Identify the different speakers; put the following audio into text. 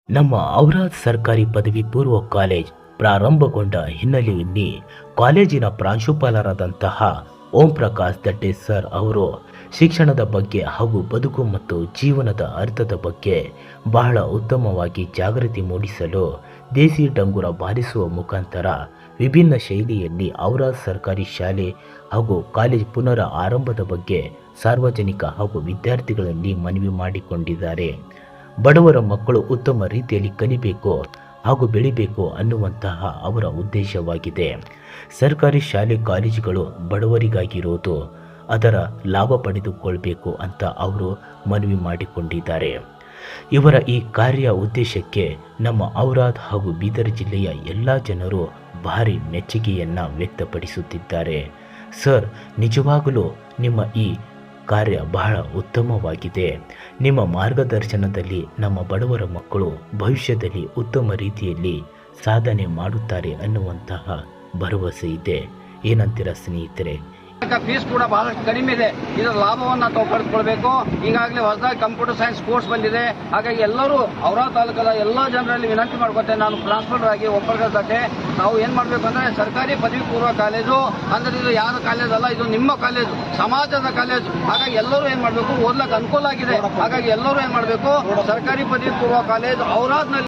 Speaker 1: ನಮ್ಮ ಔರಾದ್ ಸರ್ಕಾರಿ ಪದವಿ ಪೂರ್ವ ಕಾಲೇಜ್ ಪ್ರಾರಂಭಗೊಂಡ ಹಿನ್ನೆಲೆಯಲ್ಲಿ ಕಾಲೇಜಿನ ಪ್ರಾಂಶುಪಾಲರಾದಂತಹ ಓಂ ಪ್ರಕಾಶ್ ದಡ್ಡೆ ಸರ್ ಅವರು ಶಿಕ್ಷಣದ ಬಗ್ಗೆ ಹಾಗೂ ಬದುಕು ಮತ್ತು ಜೀವನದ ಅರ್ಥದ ಬಗ್ಗೆ ಬಹಳ ಉತ್ತಮವಾಗಿ ಜಾಗೃತಿ ಮೂಡಿಸಲು ದೇಸಿ ಡಂಗುರ ಬಾರಿಸುವ ಮುಖಾಂತರ ವಿಭಿನ್ನ ಶೈಲಿಯಲ್ಲಿ ಔರಾದ್ ಸರ್ಕಾರಿ ಶಾಲೆ ಹಾಗೂ ಕಾಲೇಜ್ ಪುನರ ಆರಂಭದ ಬಗ್ಗೆ ಸಾರ್ವಜನಿಕ ಹಾಗೂ ವಿದ್ಯಾರ್ಥಿಗಳಲ್ಲಿ ಮನವಿ ಮಾಡಿಕೊಂಡಿದ್ದಾರೆ. ಬಡವರ ಮಕ್ಕಳು ಉತ್ತಮ ರೀತಿಯಲ್ಲಿ ಕಲಿಬೇಕು ಹಾಗೂ ಬೆಳಿಬೇಕು ಅನ್ನುವಂತಹ ಅವರ ಉದ್ದೇಶವಾಗಿದೆ. ಸರ್ಕಾರಿ ಶಾಲೆ ಕಾಲೇಜುಗಳು ಬಡವರಿಗಾಗಿರೋದು, ಅದರ ಲಾಭ ಪಡೆದುಕೊಳ್ಬೇಕು ಅಂತ ಅವರು ಮನವಿ ಮಾಡಿಕೊಂಡಿದ್ದಾರೆ. ಇವರ ಈ ಕಾರ್ಯ ಉದ್ದೇಶಕ್ಕೆ ನಮ್ಮ ಔರಾದ್ ಹಾಗೂ ಬೀದರ್ ಜಿಲ್ಲೆಯ ಎಲ್ಲ ಜನರು ಭಾರಿ ಮೆಚ್ಚುಗೆಯನ್ನು ವ್ಯಕ್ತಪಡಿಸುತ್ತಿದ್ದಾರೆ. ಸರ್, ನಿಜವಾಗಲೂ ನಿಮ್ಮ ಈ ಕಾರ್ಯ ಬಹಳ ಉತ್ತಮವಾಗಿದೆ. ನಿಮ್ಮ ಮಾರ್ಗದರ್ಶನದಲ್ಲಿ ನಮ್ಮ ಬಡವರ ಮಕ್ಕಳು ಭವಿಷ್ಯದಲ್ಲಿ ಉತ್ತಮ ರೀತಿಯಲ್ಲಿ ಸಾಧನೆ ಮಾಡುತ್ತಾರೆ ಅನ್ನುವಂತಹ ಭರವಸೆ ಇದೆ. ಏನಂತೀರ ಸ್ನೇಹಿತರೆ?
Speaker 2: ಫೀಸ್ ಕೂಡ ಬಹಳಷ್ಟು ಕಡಿಮೆ ಇದೆ. ಇದರ ಲಾಭವನ್ನು ತಾವು ಪಡೆದುಕೊಳ್ಬೇಕು. ಈಗಾಗಲೇ ಹೊಸದಾಗಿ ಕಂಪ್ಯೂಟರ್ ಸೈನ್ಸ್ ಕೋರ್ಸ್ ಬಂದಿದೆ. ಹಾಗಾಗಿ ಎಲ್ಲರೂ ಔರಾದ್ ತಾಲೂಕದ ಎಲ್ಲ ಜನರಲ್ಲಿ ವಿನಂತಿ ಮಾಡ್ಕೊತೇನೆ. ನಾನು ಟ್ರಾನ್ಸ್ಫರ್ ಆಗಿ ಒಪ್ಪರ್ಗಟ್ಟೆ ನಾವು ಏನ್ ಮಾಡ್ಬೇಕು ಅಂದ್ರೆ ಸರ್ಕಾರಿ ಪದವಿ ಪೂರ್ವ ಕಾಲೇಜು ಅಂದ್ರೆ ಇದು ಯಾರ ಕಾಲೇಜ್ ಅಲ್ಲ, ಇದು ನಿಮ್ಮ ಕಾಲೇಜು, ಸಮಾಜದ ಕಾಲೇಜು. ಹಾಗಾಗಿ ಎಲ್ಲರೂ ಏನ್ ಮಾಡ್ಬೇಕು, ಓದ್ಲಕ್ಕೆ ಅನುಕೂಲ ಆಗಿದೆ. ಹಾಗಾಗಿ ಎಲ್ಲರೂ ಏನ್ ಮಾಡ್ಬೇಕು, ಸರ್ಕಾರಿ ಪದವಿ ಪೂರ್ವ ಕಾಲೇಜು ಔರಾದ್ನಲ್ಲಿ